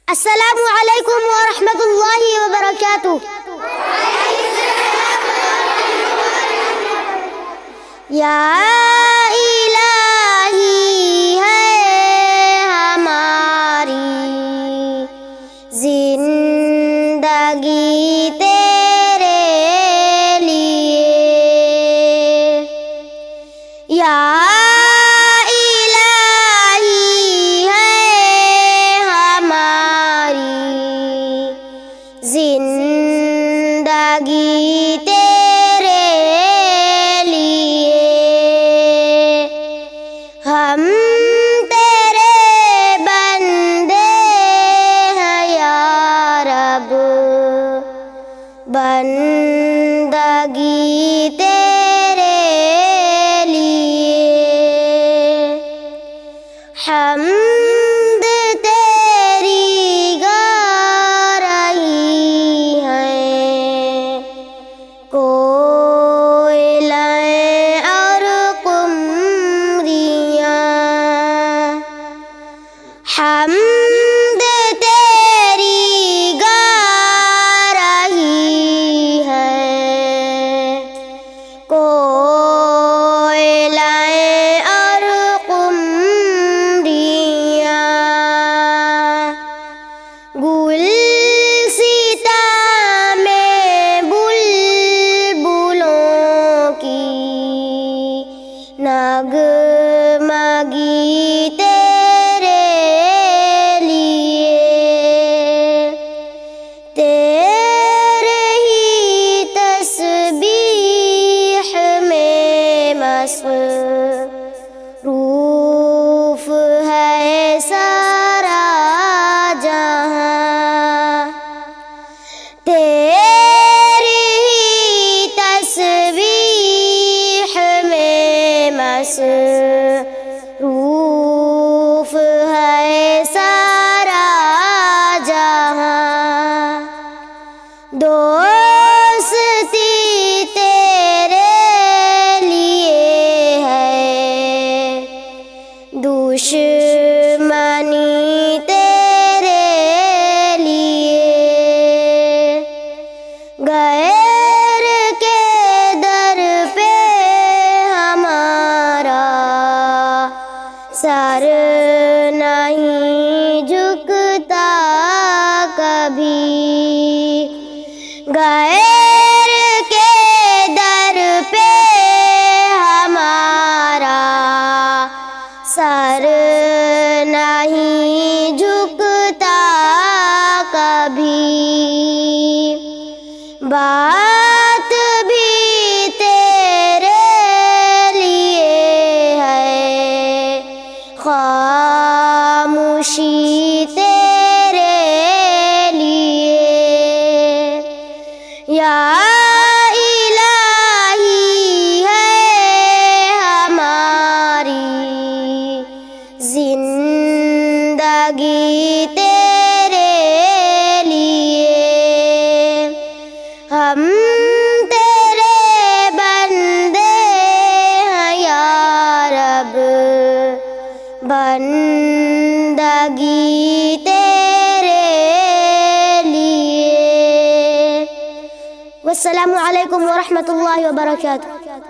السلام علیکم ورحمۃ اللہ وبرکاتہ۔ یا الہی ہے ہماری زندگی تیرے لیے، یا زندگی تیرے لیے، ہم تیرے بندے ہیں یا رب، بندگی تیرے لیے، حمد تیری گا رہی ہیں کوئلیں اور قمریاں، حمد تیری گا رہی ہیں کوئلیں اور قمریاں، گلستاں میں بلبلوں کی نغمگی تیرے لیے، تیرے ہی تسبیح میں مصروف ہے سارا جہاں، تیری ہی تسبیح میں مصروف ہے سارا جہاں، دوستی تیرے لیے ہے، دشمنی تیرے لیے، غیر کے در پہ ہمارا سر نہیں جھکتا کبھی، غیر کے در پہ ہمارا سر نہیں جھکتا کبھی، بات بھی تیرے لیے ہے، خاموشی تیرے لیے، یا الہی ہے ہماری زندگی تیرے لیے، ہم تیرے بندے ہیں یا رب، بندگی تیرے لیے۔ والسلام علیکم ورحمۃ اللہ وبرکاتہ۔